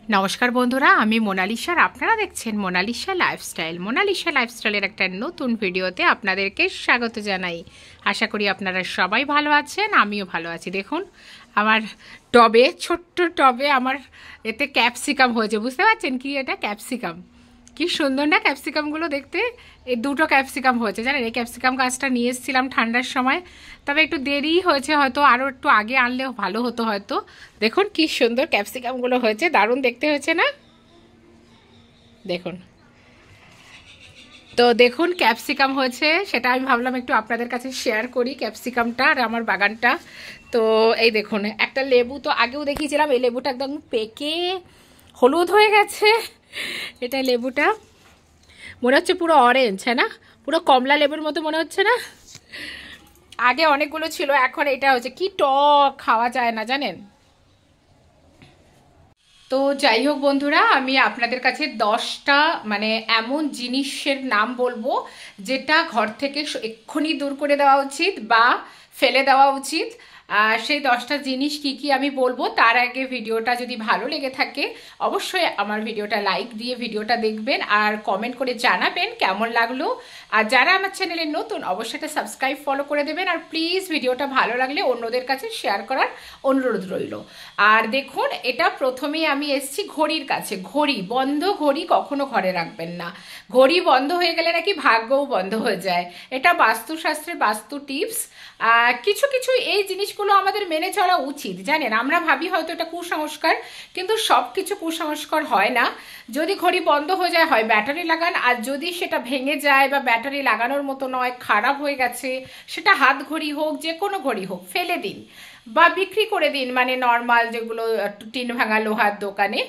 নমস্কার বন্ধুরা, আমি মোনালিসা আর আপনারা দেখছেন মোনালিসা লাইফস্টাইল। মোনালিসা লাইফস্টাইলের একটা নতুন ভিডিওতে আপনাদেরকে স্বাগত জানাই। আশা করি আপনারা সবাই ভালো আছেন, আমিও ভালো আছি। দেখুন আমার টবে, ছোট্ট টবে আমার এতে ক্যাপসিকাম হয়েছে। বুঝতে পারছেন কি এটা? ক্যাপসিকাম। কি সুন্দর না ক্যাপসিকামগুলো দেখতে। এই দুটো ক্যাপসিকাম হয়েছে, জানেন? এই ক্যাপসিকাম গাছটা নিয়ে এসেছিলাম ঠান্ডার সময়, তবে একটু দেরি হয়েছে, হয়তো আরও একটু আগে আনলেও ভালো হতো হয়তো। দেখুন কি সুন্দর ক্যাপসিকামগুলো হয়েছে, দারুণ দেখতে হয়েছে না? দেখুন তো, দেখুন ক্যাপসিকাম হয়েছে, সেটা আমি ভাবলাম একটু আপনাদের কাছে শেয়ার করি ক্যাপসিকামটা আর আমার বাগানটা। তো এই দেখুন, একটা লেবু তো আগেও দেখিয়েছিলাম, এই লেবুটা একদম পেকে হলুদ হয়ে গেছে। এটা লেবুটা মনে হচ্ছে পুরো অরেঞ্জ, হ্যাঁ না? পুরো কমলা লেবুর মতো মনে হচ্ছে না? আগে অনেকগুলো ছিল, এখন এটা হচ্ছে কি টক, খাওয়া যায় না জানেন। তো যাই হোক বন্ধুরা, আমি আপনাদের কাছে 10টা মানে এমন জিনিসের নাম বলবো যেটা ঘর থেকে এক্ষুনি দূর করে দেওয়া উচিত বা ফেলে দেওয়া উচিত। সেই 10টা জিনিস কি কি আমি বলবো, তার আগে ভিডিওটা যদি ভালো লেগে থাকে অবশ্যই আমার ভিডিওটা লাইক দিয়ে ভিডিওটা দেখবেন আর কমেন্ট করে জানাবেন কেমন লাগলো। আর যারা আমার চ্যানেলে নতুন অবশ্যই একটা সাবস্ক্রাইব ফলো করে দেবেন, আর প্লিজ ভিডিওটা ভালো লাগলে অন্যদের কাছে শেয়ার করার অনুরোধ রইল। আর দেখুন, এটা প্রথমেই আমি এসছি ঘড়ির কাছে। ঘড়ি বন্ধ, ঘড়ি কখনো ঘরে রাখবেন না। ঘড়ি বন্ধ হয়ে গেলে নাকি ভাগ্যও বন্ধ হয়ে যায়। এটা বাস্তুশাস্ত্রের বাস্তু টিপস। কিছু কিছু এই জিনিসগুলো আমাদের মেনে চলা উচিত, জানেন? আমরা ভাবি হয়তো এটা কুসংস্কার, কিন্তু সব কিছু কুসংস্কার হয় না। যদি ঘড়ি বন্ধ হয়ে যায়, হয় ব্যাটারি লাগান, আর যদি সেটা ভেঙে যায় বা ব্যাটারি লাগানোর মতো নয়, খারাপ হয়ে গেছে, সেটা হাত ঘড়ি হোক, যে কোনো ঘড়ি হোক, ফেলে দিন বা বিক্রি করে দিন, মানে নর্মাল যেগুলো টিন ভাঙা লোহার দোকানে।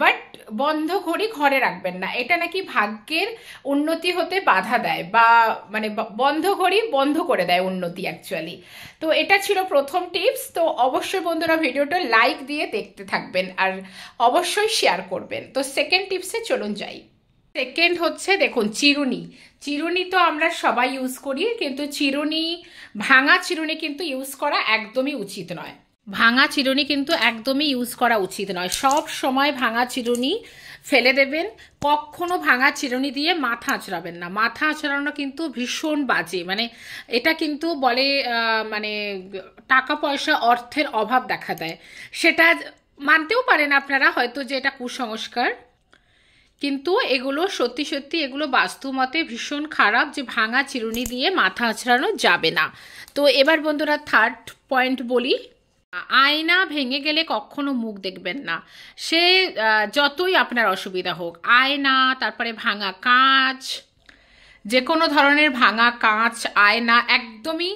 বাট বন্ধ ঘড়ি ঘরে রাখবেন না, এটা নাকি ভাগ্যের উন্নতি হতে বাধা দেয়, বা মানে বন্ধ ঘড়ি বন্ধ করে দেয় উন্নতি অ্যাকচুয়ালি। তো এটা ছিল প্রথম টিপস। তো অবশ্যই বন্ধুরা ভিডিওটা লাইক দিয়ে দেখতে থাকবেন আর অবশ্যই শেয়ার করবেন। তো সেকেন্ড টিপসে চলুন যাই। সেকেন্ড হচ্ছে, দেখুন চিরুনি। চিরুনি তো আমরা সবাই ইউজ করি, কিন্তু চিরুনি, ভাঙা চিরুনি কিন্তু ইউজ করা একদমই উচিত নয়। ভাঙা চিরুনি কিন্তু একদমই ইউজ করা উচিত নয়। সব সময় ভাঙা চিরুনি ফেলে দেবেন। কখনো ভাঙা চিরুনি দিয়ে মাথা আঁচড়াবেন না। মাথা আঁচড়ানো কিন্তু ভীষণ বাজে, মানে এটা কিন্তু বলে মানে টাকা পয়সা অর্থের অভাব দেখা দেয়। সেটা মানতেও পারেন আপনারা হয়তো যে এটা কুসংস্কার, কিন্তু এগুলো সত্যি সত্যি এগুলো বাস্তুমতে ভীষণ খারাপ, যে ভাঙা চিরুনি দিয়ে মাথা আঁচড়ানো যাবে না। তো এবার বন্ধুরা থার্ড পয়েন্ট বলি। আয়না ভেঙে গেলে কখনো মুখ দেখবেন না। সে যতই আপনার অসুবিধা হোক, আয়না, তারপরে ভাঙা কাঁচ, যে কোনো ধরনের ভাঙা কাঁচ, আয়না একদমই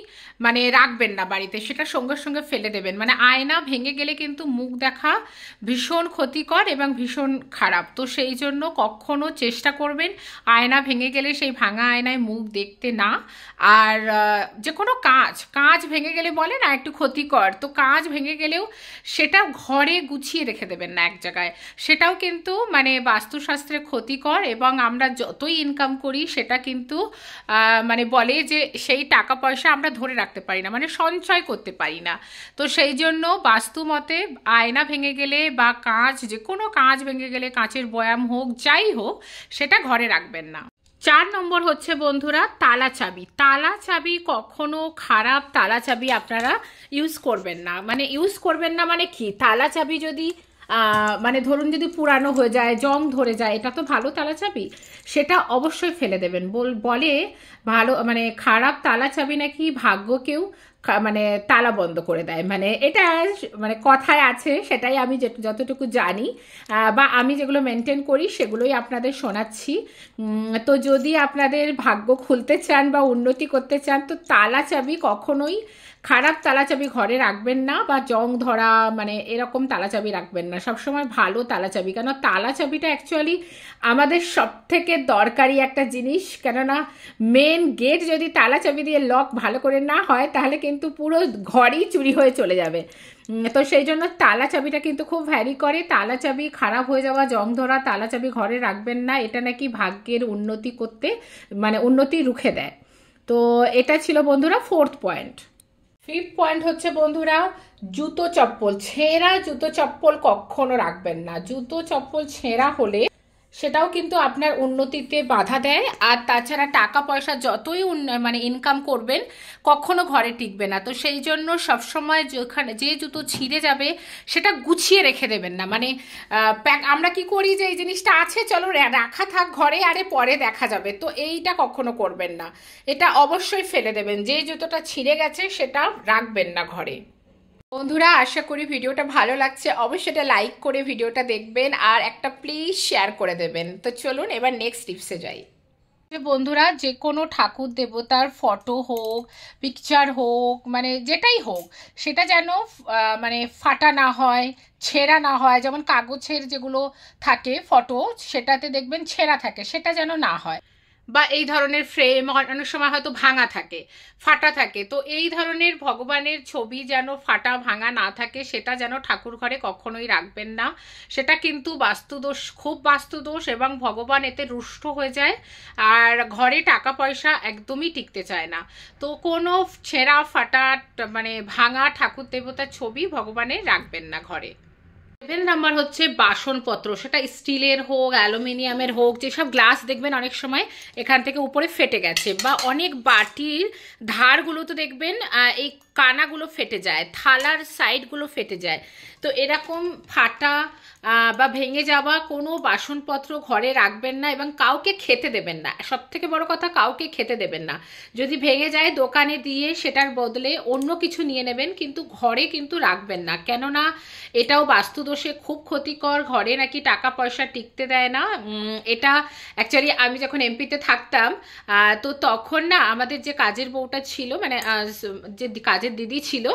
মানে রাখবেন না বাড়িতে, সেটা সঙ্গে সঙ্গে ফেলে দেবেন। মানে আয়না ভেঙে গেলে কিন্তু মুখ দেখা ভীষণ ক্ষতিকর এবং ভীষণ খারাপ। তো সেই জন্য কখনো চেষ্টা করবেন আয়না ভেঙে গেলে সেই ভাঙা আয়নায় মুখ দেখতে না। আর যে কোনো কাঁচ, কাঁচ ভেঙে গেলে বলে না একটু ক্ষতিকর, তো কাঁচ ভেঙে গেলেও সেটা ঘরে গুছিয়ে রেখে দেবেন না এক জায়গায়। সেটাও কিন্তু মানে বাস্তুশাস্ত্রে ক্ষতিকর, এবং আমরা যতই ইনকাম করি সেটা কিন্তু মানে বলে যে সেই টাকা পয়সা আমরা ধরে রাখতে পারি না, মানে সঞ্চয় করতে পারি না। তো সেই জন্য বাস্তু মতে আয়না ভেঙে গেলে বা কাঁচ, যে কোনো কাঁচ ভেঙে গেলে, কাঁচের বয়াম হোক যাই হোক, সেটা ঘরে রাখবেন না। 4 নম্বর হচ্ছে বন্ধুরা তালা চাবি। তালা চাবি কখনো খারাপ তালা চাবি আপনারা ইউজ করবেন না। মানে ইউজ করবেন না মানে কি, তালা চাবি যদি মানে ধরুন যদি পুরানো হয়ে যায়, জং ধরে যায়, এটা তো ভালো তালা চাবি, সেটা অবশ্যই ফেলে দেবেন। বলে ভালো মানে খারাপ তালা চাবি নাকি ভাগ্যকেও মানে তালা বন্ধ করে দেয়, মানে এটা মানে কথায় আছে, সেটাই আমি যতটুকু জানি বা আমি যেগুলো মেনটেন করি সেগুলোই আপনাদের শোনাচ্ছি। তো যদি আপনাদের ভাগ্য খুলতে চান বা উন্নতি করতে চান, তো তালা চাবি কখনোই খারাপ তালা চাবি ঘরে রাখবেন না, বা জং ধরা মানে এরকম তালা চাবি রাখবেন না। সবসময় ভালো তালা চাবি, কেন তালা চাবিটা অ্যাকচুয়ালি আমাদের সব থেকে দরকারি একটা জিনিস। কেননা মেন গেট যদি তালা চাবি দিয়ে লক ভালো করে না হয়, তাহলে কিন্তু পুরো ঘরই চুরি হয়ে চলে যাবে। তো সেই জন্য তালা চাবিটা কিন্তু খুব ভ্যারি করে। তালা চাবি খারাপ হয়ে যাওয়া, জং ধরা তালা চাবি ঘরে রাখবেন না, এটা নাকি ভাগ্যের উন্নতি করতে মানে উন্নতি রুখে দেয়। তো এটা ছিল বন্ধুরা 4th পয়েন্ট। ফিফথ পয়েন্ট হচ্ছে বন্ধুরা, জুতো চপ্পল, ছেঁড়া জুতো চপ্পল কখনো রাখবেন না। জুতো চপ্পল ছেঁড়া হলে সেটাও কিন্তু আপনার উন্নতিতে বাধা দেয়। আর তাছাড়া টাকা পয়সা যতই মানে ইনকাম করবেন কখনো ঘরে টিকবে না। তো সেই জন্য সবসময় যেখানে যে জুতো ছিঁড়ে যাবে সেটা গুছিয়ে রেখে দেবেন না। মানে আমরা কি করি যে এই জিনিসটা আছে, চলো রাখা থাক ঘরে, আরে পরে দেখা যাবে, তো এইটা কখনো করবেন না। এটা অবশ্যই ফেলে দেবেন। যে জুতোটা ছিঁড়ে গেছে সেটা রাখবেন না ঘরে। বন্ধুরা, আশা করি ভিডিওটা ভালো লাগছে, অবশ্যই এটা লাইক করে ভিডিওটা দেখবেন আর একটা প্লিজ শেয়ার করে দেবেন। তো চলুন এবার নেক্সট টিপসে যাই। বন্ধুরা, যে কোনো ঠাকুর দেবতার ফটো হোক, পিকচার হোক, মানে যেটাই হোক, সেটা যেন মানে ফাটা না হয়, ছেঁড়া না হয়। যেমন কাগজের যেগুলো থাকে ফটো, সেটাতে দেখবেন ছেঁড়া থাকে, সেটা যেন না হয়। বা এই ধরনের ফ্রেম অনেক সময় হয়তো ভাঙা থাকে, ফাটা থাকে, তো এই ধরনের ভগবানের ছবি যেন ফাটা ভাঙা না থাকে, সেটা যেন ঠাকুর ঘরে কখনোই রাখবেন না। সেটা কিন্তু বাস্তুদোষ, খুব বাস্তুদোষ, এবং ভগবান এতে রুষ্ট হয়ে যায় আর ঘরে টাকা পয়সা একদমই টিকতে চায় না। তো কোনো ছেঁড়া ফাটা মানে ভাঙা ঠাকুর দেবতার ছবি ভগবানের রাখবেন না ঘরে। 7 নাম্বার হচ্ছে বাসনপত্র, সেটা স্টিলের হোক, অ্যালুমিনিয়ামের হোক। যেসব গ্লাস দেখবেন অনেক সময় এখান থেকে উপরে ফেটে গেছে, বা অনেক বাটির ধারগুলো তো দেখবেন এই কানাগুলো ফেটে যায়, থালার সাইডগুলো ফেটে যায়। তো এরকম ফাটা বা ভেঙে যাওয়া কোনো বাসনপত্র ঘরে রাখবেন না, এবং কাউকে খেতে দেবেন না। সব থেকে বড় কথা, কাউকে খেতে দেবেন না। যদি ভেঙে যায় দোকানে দিয়ে সেটার বদলে অন্য কিছু নিয়ে নেবেন, কিন্তু ঘরে কিন্তু রাখবেন না। কেননা এটাও বাস্তুদোষে খুব ক্ষতিকর, ঘরে নাকি টাকা পয়সা টিকতে দেয় না। এটা অ্যাকচুয়ালি আমি যখন এমপিতে থাকতাম, তো তখন না আমাদের যে কাজের বউটা ছিল, মানে যে কাজের দিদি ছিল,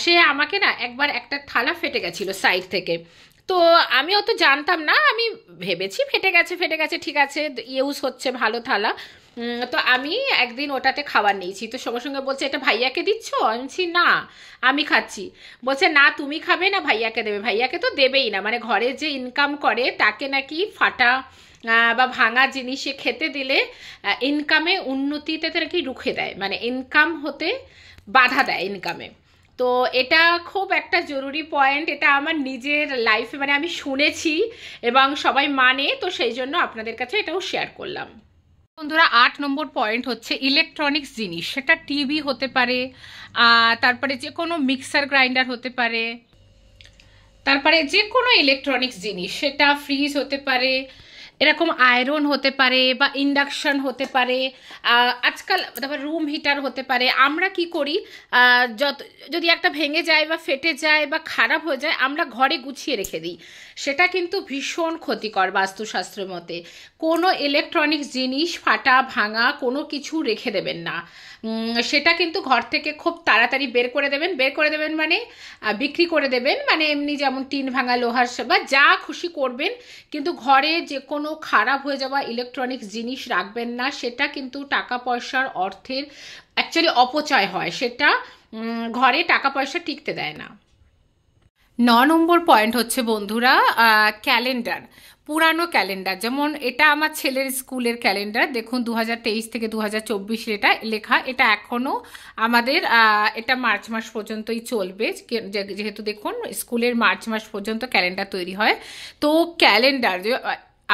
সে আমাকে না একবার একটা থালা ফেটে গেছিল সাইড থেকে। তো আমি অত জানতাম না, আমি ভেবেছি ফেটে গেছে ফেটে গেছে, ঠিক আছে, ইউজ হচ্ছে ভালো থালা। তো আমি একদিন ওটাতে খাবার নিয়েছি, তো সঙ্গে সঙ্গে বলছে এটা ভাইয়াকে দিচ্ছ? আমি বলছি না, আমি খাচ্ছি। বলছে না, তুমি খাবে না, ভাইয়াকে দেবে। ভাইয়াকে তো দেবেই না, মানে ঘরে যে ইনকাম করে তাকে নাকি ফাটা বা ভাঙা জিনিসে খেতে দিলে ইনকামে উন্নতিতে নাকি রুখে দেয়, মানে ইনকাম হতে বাধা দেয় ইনকামে। তো এটা খুব একটা জরুরি পয়েন্ট, এটা আমার নিজের লাইফে মানে আমি শুনেছি এবং সবাই মানে, তো সেই জন্য আপনাদের কাছে এটাও শেয়ার করলাম। বন্ধুরা, 8 নম্বর পয়েন্ট হচ্ছে ইলেকট্রনিক্স জিনিস, সেটা টিভি হতে পারে, তারপরে যে কোনো মিক্সার গ্রাইন্ডার হতে পারে, তারপরে যে কোনো ইলেকট্রনিক্স জিনিস, সেটা ফ্রিজ হতে পারে, এরকম আয়রন হতে পারে, বা ইন্ডাকশন হতে পারে, আজকাল তারপর রুম হিটার হতে পারে। আমরা কি করি, যদি একটা ভেঙে যায় বা ফেটে যায় বা খারাপ হয়ে যায়, আমরা ঘরে গুছিয়ে রেখে দিই। সেটা কিন্তু ভীষণ ক্ষতিকর বাস্তুশাস্ত্রের মতে। কোনো ইলেকট্রনিক্স জিনিস ফাটা ভাঙা কোনো কিছু রেখে দেবেন না। সেটা কিন্তু ঘর থেকে খুব তাড়াতাড়ি বের করে দেবেন। বের করে দেবেন মানে বিক্রি করে দেবেন, মানে এমনি যেমন টিন ভাঙা, লোহার বা যা খুশি করবেন, কিন্তু ঘরে যে কোনো খারাপ হয়ে যাওয়া ইলেকট্রনিক্স জিনিস রাখবেন না। সেটা কিন্তু টাকা পয়সার, অর্থের অ্যাকচুয়ালি অপচয় হয়, সেটা ঘরে টাকা পয়সা টিকতে দেয় না। 9 নম্বর পয়েন্ট হচ্ছে বন্ধুরা, ক্যালেন্ডার, পুরানো ক্যালেন্ডার। যেমন এটা আমার ছেলের স্কুলের ক্যালেন্ডার, দেখুন 2023 থেকে 2024 এটা লেখা। এটা এখনও আমাদের এটা মার্চ মাস পর্যন্তই চলবে, যেহেতু দেখুন স্কুলের মার্চ মাস পর্যন্ত ক্যালেন্ডার তৈরি হয়। তো ক্যালেন্ডার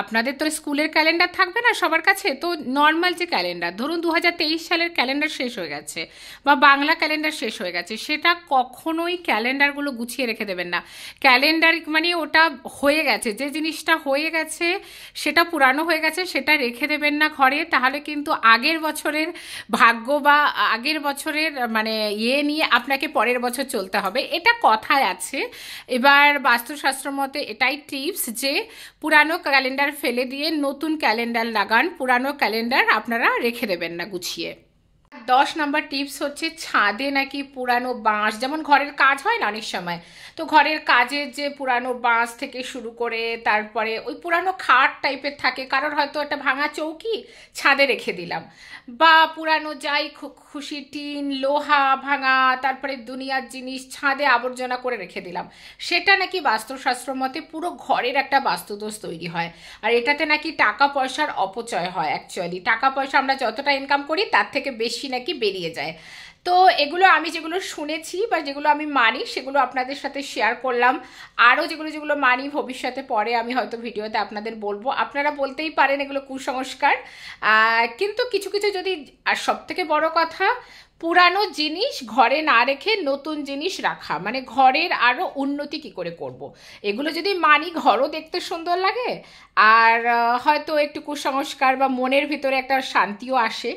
আপনাদের তো স্কুলের ক্যালেন্ডার থাকবে না সবার কাছে, তো নর্মাল যে ক্যালেন্ডার, ধরুন 2023 সালের ক্যালেন্ডার শেষ হয়ে গেছে বা বাংলা ক্যালেন্ডার শেষ হয়ে গেছে, সেটা কখনোই ক্যালেন্ডারগুলো গুছিয়ে রেখে দেবেন না। ক্যালেন্ডার মানে ওটা হয়ে গেছে, যে জিনিসটা হয়ে গেছে, সেটা পুরানো হয়ে গেছে, সেটা রেখে দেবেন না ঘরে। তাহলে কিন্তু আগের বছরের ভাগ্য বা আগের বছরের মানে নিয়ে আপনাকে পরের বছর চলতে হবে, এটা কথায় আছে। এবার বাস্তুশাস্ত্র মতে এটাই টিপস যে পুরানো ক্যালেন্ডার ফেলে দিয়ে নতুন ক্যালেন্ডার লাগান, পুরানো ক্যালেন্ডার আপনারা রেখে দেবেন না গুছিয়ে। 10 নম্বর টিপস হচ্ছে ছাদে নাকি পুরানো বাঁশ, যেমন ঘরের কাজ হয় না অনেক সময়, তো ঘরের কাজের যে পুরানো বাঁশ থেকে শুরু করে তারপরে ওই পুরানো খাট টাইপের থাকে, কারোর হয়তো একটা ভাঙা চৌকি ছাদে রেখে দিলাম, বা পুরানো যাই খুশি টিন, লোহা ভাঙা, তারপরে দুনিয়ার জিনিস ছাদে আবর্জনা করে রেখে দিলাম, সেটা নাকি বাস্তুশাস্ত্র মতে পুরো ঘরের একটা বাস্তুদোষ তৈরি হয়। আর এটাতে নাকি টাকা পয়সার অপচয় হয়। অ্যাকচুয়ালি টাকা পয়সা আমরা যতটা ইনকাম করি তার থেকে বেশি নাকি বেরিয়ে যায়। তো এগুলো আমি যেগুলো শুনেছি বা যেগুলো আমি মানি সেগুলো আপনাদের সাথে শেয়ার করলাম। আরও যেগুলো যেগুলো মানি ভবিষ্যতে পরে আমি হয়তো ভিডিওতে আপনাদের বলবো। আপনারা বলতেই পারেন এগুলো কুসংস্কার, কিন্তু কিছু কিছু যদি, আর সব থেকে বড় কথা, পুরানো জিনিস ঘরে না রেখে নতুন জিনিস রাখা, মানে ঘরের আরও উন্নতি কি করে করব। এগুলো যদি মানি ঘরও দেখতে সুন্দর লাগে, আর হয়তো একটু কুসংস্কার বা মনের ভিতরে একটা শান্তিও আসে।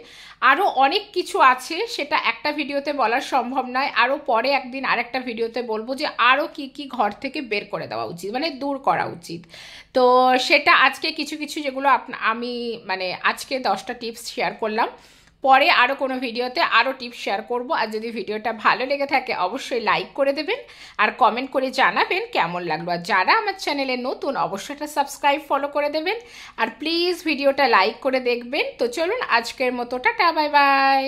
আরও অনেক কিছু আছে, সেটা একটা ভিডিওতে বলা সম্ভব নয়, আরও পরে একদিন আরেকটা ভিডিওতে বলবো যে আরও কি কি ঘর থেকে বের করে দেওয়া উচিত, মানে দূর করা উচিত। তো সেটা আজকে কিছু কিছু যেগুলো আমি মানে আজকে 10টা টিপস শেয়ার করলাম। পরে আরও কোনো ভিডিওতে আরও টিপস শেয়ার করব। আর যদি ভিডিওটা ভালো লেগে থাকে অবশ্যই লাইক করে দেবেন আর কমেন্ট করে জানাবেন কেমন লাগলো। আর যারা আমার চ্যানেলে নতুন অবশ্যই একটা সাবস্ক্রাইব ফলো করে দেবেন আর প্লিজ ভিডিওটা লাইক করে দেখবেন। তো চলুন আজকের মতো টাটা, বাই বাই।